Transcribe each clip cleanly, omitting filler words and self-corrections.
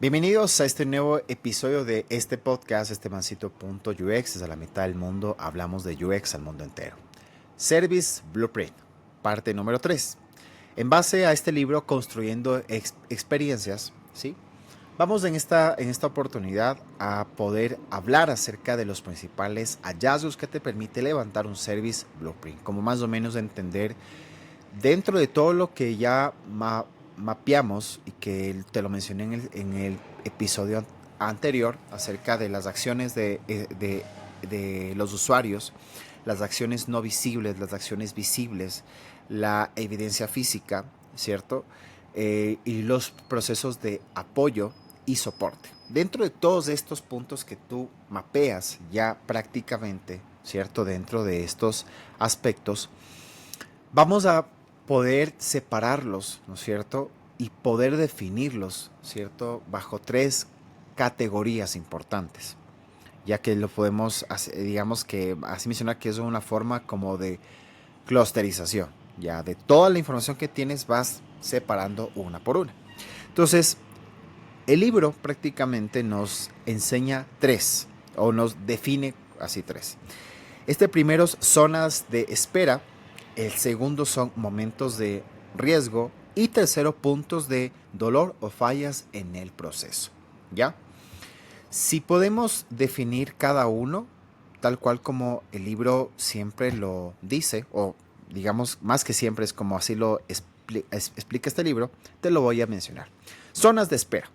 Bienvenidos a este nuevo episodio de este podcast, Mancito.ux. Desde la mitad del mundo hablamos de UX al mundo entero. Service Blueprint, parte número 3. En base a este libro, Construyendo Experiencias, ¿sí? Vamos en esta oportunidad a poder hablar acerca de los principales hallazgos que te permite levantar un Service Blueprint, como más o menos entender dentro de todo lo que ya mapeamos y que te lo mencioné en el episodio anterior acerca de las acciones de los usuarios, las acciones no visibles, las acciones visibles, la evidencia física, ¿cierto? Y los procesos de apoyo y soporte. Dentro de todos estos puntos que tú mapeas ya prácticamente, ¿cierto? Dentro de estos aspectos, vamos a poder separarlos, ¿no es cierto? Y poder definirlos, ¿cierto? Bajo 3 categorías importantes, ya que lo podemos, digamos que así mencionar que es una forma como de clusterización, ya de toda la información que tienes vas separando una por una. Entonces, el libro prácticamente nos enseña 3, o nos define así 3. Este primero es zonas de espera, el segundo son momentos de riesgo y tercero puntos de dolor o fallas en el proceso. ¿Ya? Si podemos definir cada uno, tal cual como el libro siempre lo dice, o digamos más que siempre es como así lo explica este libro, te lo voy a mencionar. Zonas de espera.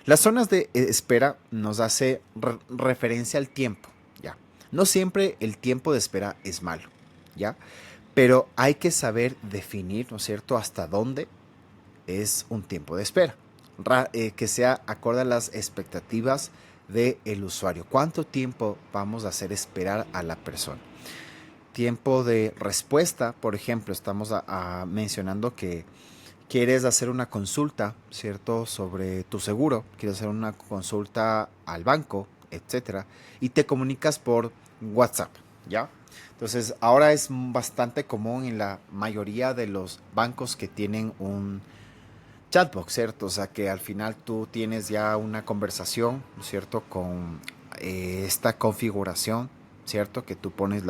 Las zonas de espera nos hace referencia al tiempo, ¿ya? No siempre el tiempo de espera es malo, ¿ya? Pero hay que saber definir, ¿no es cierto?, hasta dónde es un tiempo de espera, que sea acorde a las expectativas del usuario. ¿Cuánto tiempo vamos a hacer esperar a la persona? Tiempo de respuesta, por ejemplo, estamos mencionando que quieres hacer una consulta, ¿cierto?, sobre tu seguro, quieres hacer una consulta al banco, etcétera, y te comunicas por WhatsApp, ¿ya? Entonces, ahora es bastante común en la mayoría de los bancos que tienen un chatbot, ¿cierto? O sea, que al final tú tienes ya una conversación, ¿cierto?, con esta configuración, ¿cierto?, que tú pones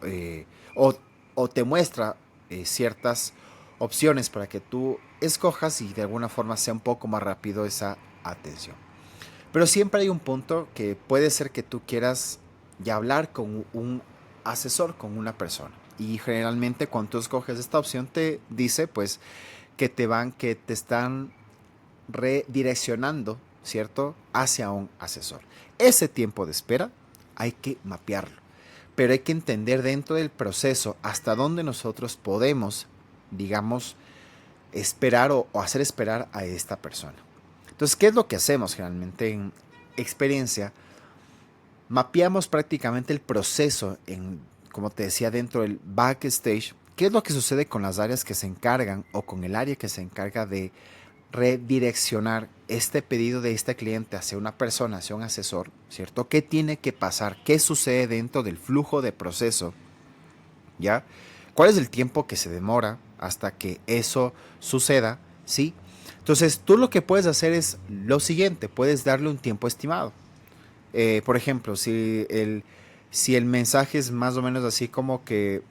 eh, o, o te muestra ciertas opciones para que tú escojas y de alguna forma sea un poco más rápido esa atención. Pero siempre hay un punto que puede ser que tú quieras ya hablar con un asesor, con una persona. Y generalmente cuando tú escoges esta opción te dice pues que te están redireccionando, ¿cierto?, hacia un asesor. Ese tiempo de espera hay que mapearlo, pero hay que entender dentro del proceso hasta dónde nosotros podemos, digamos, esperar o hacer esperar a esta persona. Entonces, ¿qué es lo que hacemos generalmente en experiencia? Mapeamos prácticamente el proceso como te decía, dentro del backstage. ¿Qué es lo que sucede con las áreas que se encargan o con el área que se encarga de redireccionar este pedido de este cliente hacia una persona, hacia un asesor, ¿cierto? ¿Qué tiene que pasar? ¿Qué sucede dentro del flujo de proceso? ¿Ya? ¿Cuál es el tiempo que se demora hasta que eso suceda? ¿Sí? Entonces, tú lo que puedes hacer es lo siguiente, puedes darle un tiempo estimado. Por ejemplo, si el mensaje es más o menos así como que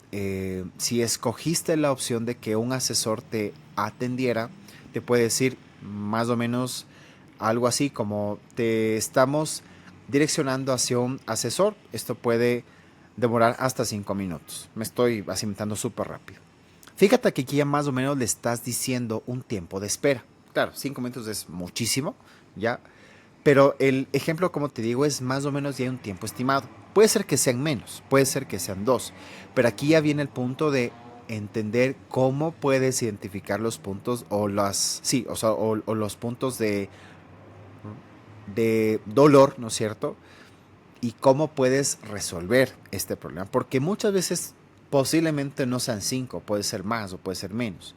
si escogiste la opción de que un asesor te atendiera, te puede decir más o menos algo así como te estamos direccionando hacia un asesor. Esto puede demorar hasta 5 minutos. Me estoy asimentando súper rápido. Fíjate que aquí ya más o menos le estás diciendo un tiempo de espera. Claro, 5 minutos es muchísimo, ¿ya? Pero el ejemplo, como te digo, es más o menos ya un tiempo estimado. Puede ser que sean menos, puede ser que sean 2, pero aquí ya viene el punto de entender cómo puedes identificar los puntos o las, sí, o sea, o los puntos de dolor, ¿no es cierto? Y cómo puedes resolver este problema, porque muchas veces posiblemente no sean 5, puede ser más o puede ser menos.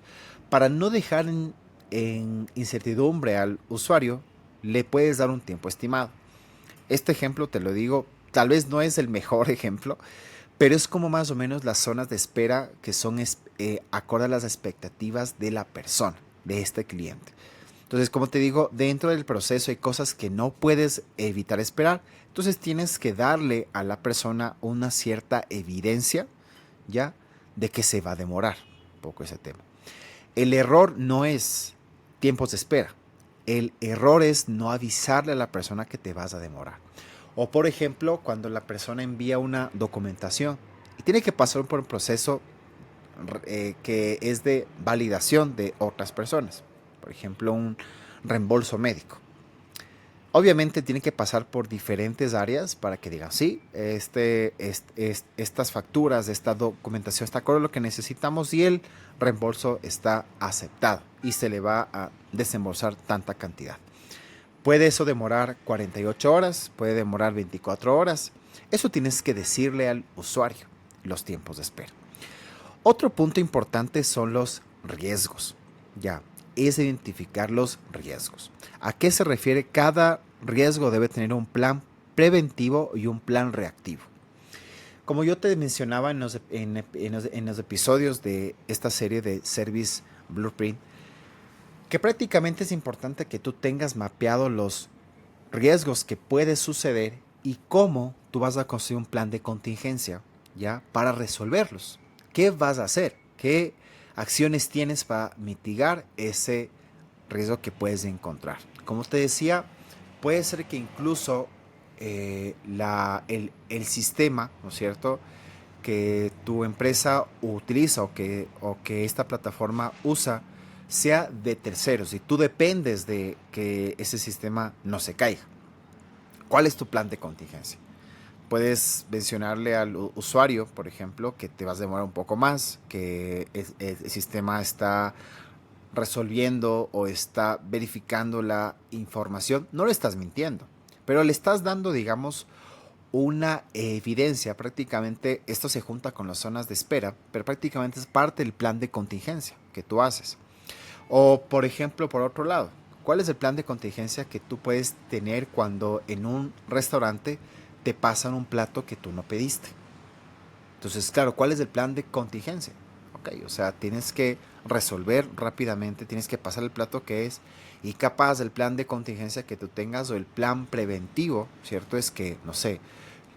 Para no dejar en incertidumbre al usuario, le puedes dar un tiempo estimado. Este ejemplo te lo digo, tal vez no es el mejor ejemplo, pero es como más o menos las zonas de espera que son acorde a las expectativas de la persona, de este cliente. Entonces, como te digo, dentro del proceso hay cosas que no puedes evitar esperar. Entonces tienes que darle a la persona una cierta evidencia, ¿ya? De que se va a demorar un poco ese tema. El error no es tiempos de espera. El error es no avisarle a la persona que te vas a demorar. O por ejemplo, cuando la persona envía una documentación y tiene que pasar por un proceso que es de validación de otras personas. Por ejemplo, un reembolso médico. Obviamente tiene que pasar por diferentes áreas para que digan, sí, estas facturas, esta documentación está con lo que necesitamos y el reembolso está aceptado y se le va a desembolsar tanta cantidad. Puede eso demorar 48 horas, puede demorar 24 horas. Eso tienes que decirle al usuario, los tiempos de espera. Otro punto importante son los riesgos. Ya, es identificar los riesgos. ¿A qué se refiere? Cada riesgo debe tener un plan preventivo y un plan reactivo. Como yo te mencionaba en los episodios de esta serie de Service Blueprint, que prácticamente es importante que tú tengas mapeado los riesgos que puede suceder y cómo tú vas a construir un plan de contingencia, ¿ya? Para resolverlos. ¿Qué vas a hacer? ¿Qué acciones tienes para mitigar ese riesgo que puedes encontrar? Como te decía, puede ser que incluso el sistema, ¿no es cierto?, que tu empresa utiliza o que esta plataforma usa sea de terceros y tú dependes de que ese sistema no se caiga. ¿Cuál es tu plan de contingencia? Puedes mencionarle al usuario, por ejemplo, que te vas a demorar un poco más, que el sistema está resolviendo o está verificando la información. No le estás mintiendo, pero le estás dando, digamos, una evidencia. Prácticamente esto se junta con las zonas de espera, pero prácticamente es parte del plan de contingencia que tú haces. O, por ejemplo, por otro lado, ¿cuál es el plan de contingencia que tú puedes tener cuando en un restaurante te pasan un plato que tú no pediste? Entonces, claro, ¿cuál es el plan de contingencia? Ok, o sea, tienes que resolver rápidamente, tienes que pasar el plato que es, y capaz el plan de contingencia que tú tengas o el plan preventivo, ¿cierto? Es que, no sé,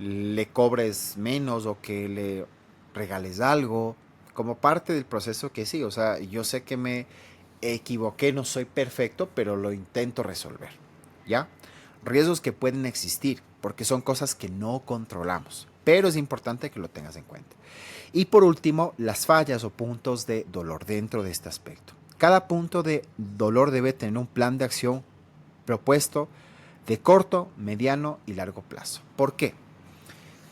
le cobres menos o que le regales algo, como parte del proceso que sí, o sea, yo sé que me equivoqué, no soy perfecto, pero lo intento resolver, ¿ya? Riesgos que pueden existir, porque son cosas que no controlamos, pero es importante que lo tengas en cuenta. Y por último, las fallas o puntos de dolor dentro de este aspecto. Cada punto de dolor debe tener un plan de acción propuesto de corto, mediano y largo plazo. ¿Por qué?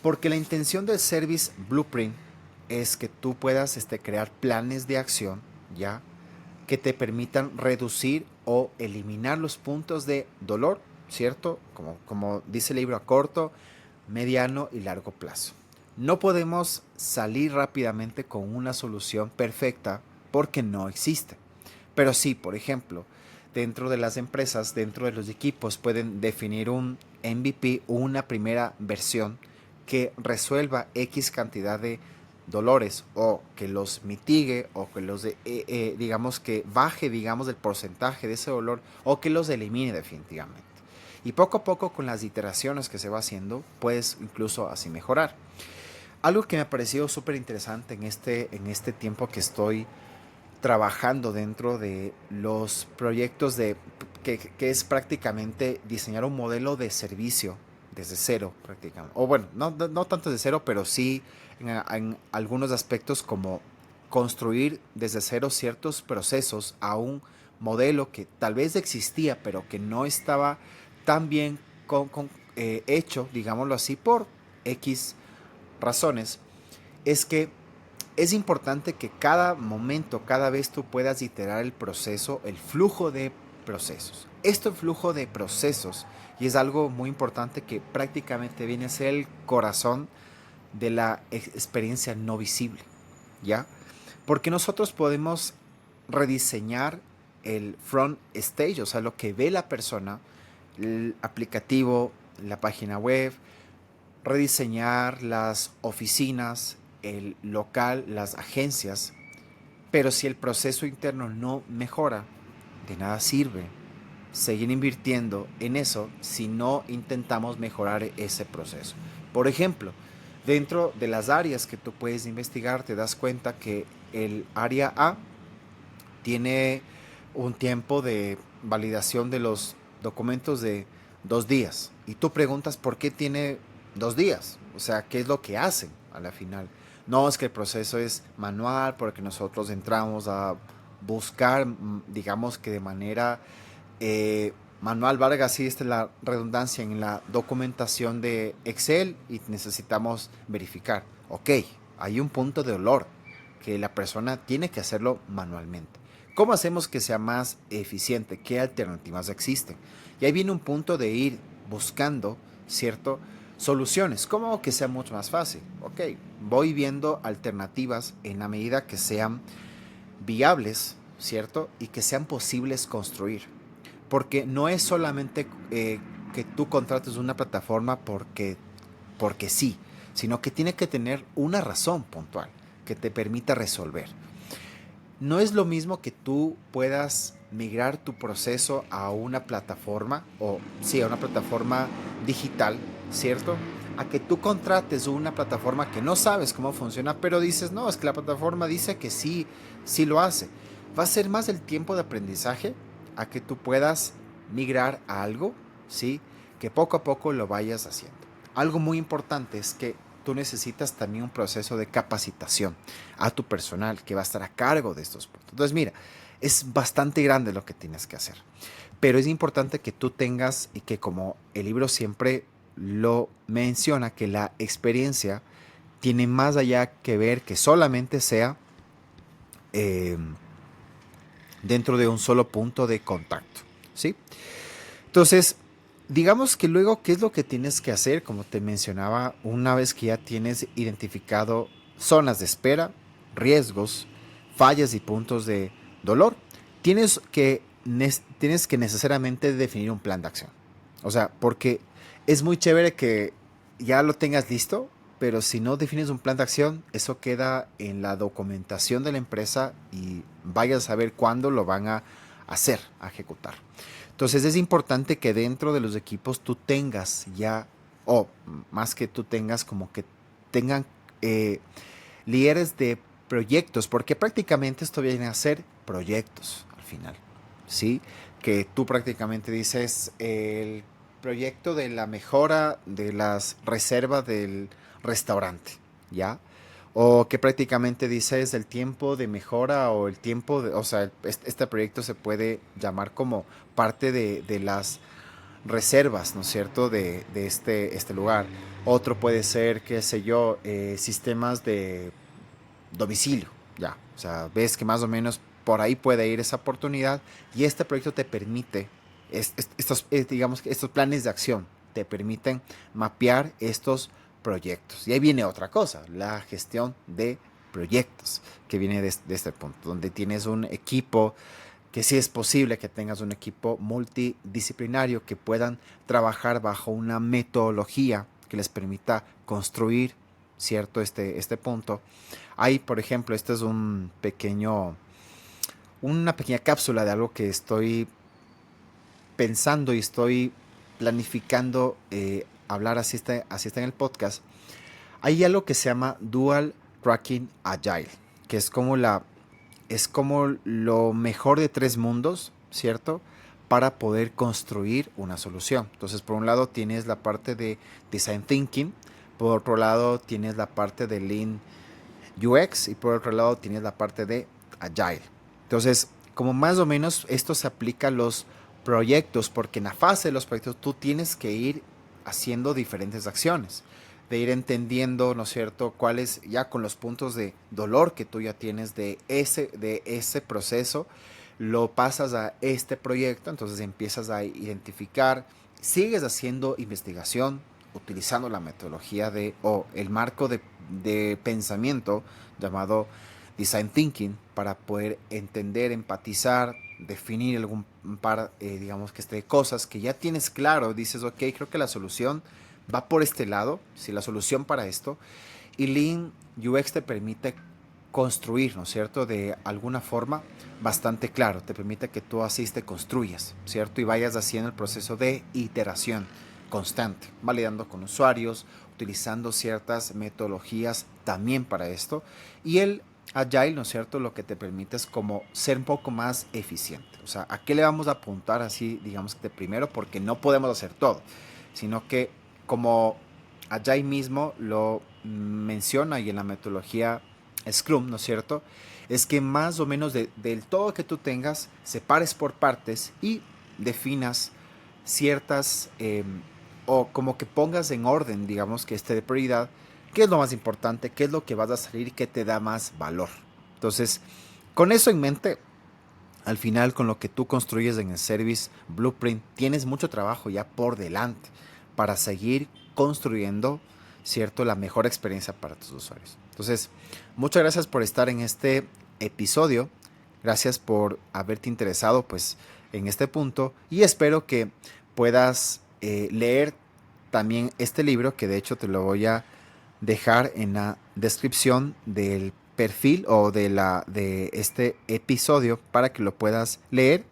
Porque la intención del Service Blueprint es que tú puedas crear planes de acción, ¿ya?, que te permitan reducir o eliminar los puntos de dolor, ¿cierto? Como dice el libro, a corto, mediano y largo plazo. No podemos salir rápidamente con una solución perfecta porque no existe. Pero sí, por ejemplo, dentro de las empresas, dentro de los equipos, pueden definir un MVP, una primera versión que resuelva X cantidad de dolores o que los mitigue o que los digamos que baje, digamos, el porcentaje de ese dolor o que los elimine definitivamente. Y poco a poco, con las iteraciones que se va haciendo, puedes incluso así mejorar. Algo que me ha parecido súper interesante en este tiempo que estoy trabajando dentro de los proyectos que es prácticamente diseñar un modelo de servicio desde cero prácticamente. O bueno, no tanto desde cero, pero sí en algunos aspectos, como construir desde cero ciertos procesos a un modelo que tal vez existía, pero que no estaba tan bien hecho, digámoslo así, por X razones. Es que es importante que cada momento, cada vez tú puedas iterar el proceso, el flujo de procesos. Este flujo de procesos, y es algo muy importante que prácticamente viene a ser el corazón de la experiencia no visible, ¿ya? Porque nosotros podemos rediseñar el front stage, o sea, lo que ve la persona, el aplicativo, la página web, rediseñar las oficinas, el local, las agencias, pero si el proceso interno no mejora, de nada sirve seguir invirtiendo en eso si no intentamos mejorar ese proceso? Por ejemplo, dentro de las áreas que tú puedes investigar, te das cuenta que el área A tiene un tiempo de validación de los documentos de 2 días. Y tú preguntas por qué tiene 2 días. O sea, ¿qué es lo que hacen a la final? No, es que el proceso es manual porque nosotros entramos a buscar, digamos que de manera manual, valga así la redundancia, en la documentación de Excel y necesitamos verificar. Ok, hay un punto de dolor que la persona tiene que hacerlo manualmente. ¿Cómo hacemos que sea más eficiente? ¿Qué alternativas existen? Y ahí viene un punto de ir buscando, ¿cierto? Soluciones. ¿Cómo que sea mucho más fácil? Ok, voy viendo alternativas en la medida que sean viables, ¿cierto? Y que sean posibles construir. Porque no es solamente que tú contrates una plataforma porque sí, sino que tiene que tener una razón puntual que te permita resolver. No es lo mismo que tú puedas migrar tu proceso a una plataforma, o sí, a una plataforma digital, ¿cierto? A que tú contrates una plataforma que no sabes cómo funciona, pero dices, no, es que la plataforma dice que sí, sí lo hace. Va a ser más el tiempo de aprendizaje a que tú puedas migrar a algo, ¿sí? Que poco a poco lo vayas haciendo. Algo muy importante es que tú necesitas también un proceso de capacitación a tu personal que va a estar a cargo de estos puntos. Entonces, mira, es bastante grande lo que tienes que hacer, pero es importante que tú tengas, y que como el libro siempre lo menciona, que la experiencia tiene más allá que ver que solamente sea eh, dentro de un solo punto de contacto, ¿sí? Entonces, digamos que luego, ¿qué es lo que tienes que hacer? Como te mencionaba, una vez que ya tienes identificado zonas de espera, riesgos, fallas y puntos de dolor, tienes que necesariamente definir un plan de acción. O sea, porque es muy chévere que ya lo tengas listo, pero si no defines un plan de acción, eso queda en la documentación de la empresa y vayas a saber cuándo lo van a hacer, a ejecutar. Entonces es importante que dentro de los equipos tú tengas ya, o más que tú tengas, como que tengan líderes de proyectos, porque prácticamente esto viene a ser proyectos al final, ¿sí? Que tú prácticamente dices el proyecto de la mejora de las reservas del restaurante, ¿ya? O que prácticamente dices el tiempo de mejora o el tiempo de, o sea, este proyecto se puede llamar como parte de las reservas, ¿no es cierto?, de este lugar. Otro puede ser, qué sé yo, sistemas de domicilio, ya. O sea, ves que más o menos por ahí puede ir esa oportunidad y este proyecto te permite, digamos que estos planes de acción te permiten mapear estos proyectos. Y ahí viene otra cosa, la gestión de proyectos, que viene de este punto, donde tienes un equipo que sí es posible que tengas un equipo multidisciplinario que puedan trabajar bajo una metodología que les permita construir, ¿cierto? Este punto. Hay, por ejemplo, este es una pequeña cápsula de algo que estoy pensando y estoy planificando hablar, así está en el podcast. Hay algo que se llama Dual Tracking Agile, que es como lo mejor de tres mundos, ¿cierto? Para poder construir una solución. Entonces, por un lado tienes la parte de Design Thinking, por otro lado tienes la parte de Lean UX y por otro lado tienes la parte de Agile. Entonces, como más o menos esto se aplica a los proyectos, porque en la fase de los proyectos tú tienes que ir haciendo diferentes acciones, de ir entendiendo, ¿no es cierto?, cuáles ya con los puntos de dolor que tú ya tienes de ese proceso, lo pasas a este proyecto, entonces empiezas a identificar, sigues haciendo investigación, utilizando la metodología o el marco de pensamiento llamado Design Thinking para poder entender, empatizar, definir algún par, digamos que cosas que ya tienes claro, dices, ok, creo que la solución va por este lado, si la solución para esto, y Lean UX te permite construir, ¿no es cierto?, de alguna forma bastante claro. Te permite que tú así te construyas, ¿cierto? Y vayas haciendo el proceso de iteración constante, validando con usuarios, utilizando ciertas metodologías también para esto. Y el Agile, ¿no es cierto?, lo que te permite es como ser un poco más eficiente. O sea, ¿a qué le vamos a apuntar así, digamos que de primero? Porque no podemos hacer todo, sino que como Agile mismo lo menciona y en la metodología Scrum, ¿no es cierto?, es que más o menos del todo que tú tengas, separes por partes y definas ciertas, o como que pongas en orden, digamos, que esté de prioridad, qué es lo más importante, qué es lo que vas a salir y qué te da más valor. Entonces, con eso en mente, al final con lo que tú construyes en el Service Blueprint, tienes mucho trabajo ya por delante para seguir construyendo, ¿cierto?, la mejor experiencia para tus usuarios. Entonces, muchas gracias por estar en este episodio. Gracias por haberte interesado pues en este punto y espero que puedas leer también este libro, que de hecho te lo voy a dejar en la descripción del perfil o de este episodio para que lo puedas leer,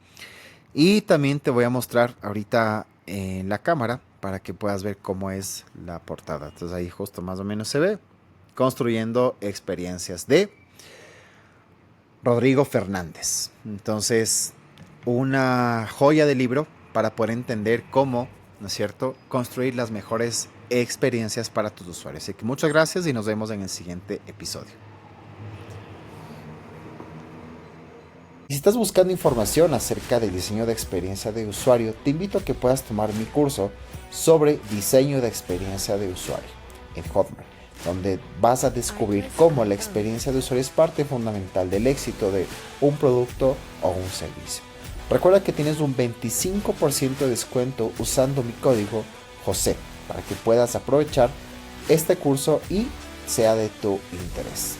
y también te voy a mostrar ahorita en la cámara para que puedas ver cómo es la portada. Entonces ahí justo más o menos se ve Construyendo experiencias, de Rodrigo Fernández. Entonces, una joya de libro para poder entender cómo, ¿no es cierto?, construir las mejores experiencias para tus usuarios. Así que muchas gracias y nos vemos en el siguiente episodio. Si estás buscando información acerca del diseño de experiencia de usuario, te invito a que puedas tomar mi curso sobre diseño de experiencia de usuario en Hotmart, donde vas a descubrir cómo la experiencia de usuario es parte fundamental del éxito de un producto o un servicio. Recuerda que tienes un 25% de descuento usando mi código JOSE para que puedas aprovechar este curso y sea de tu interés.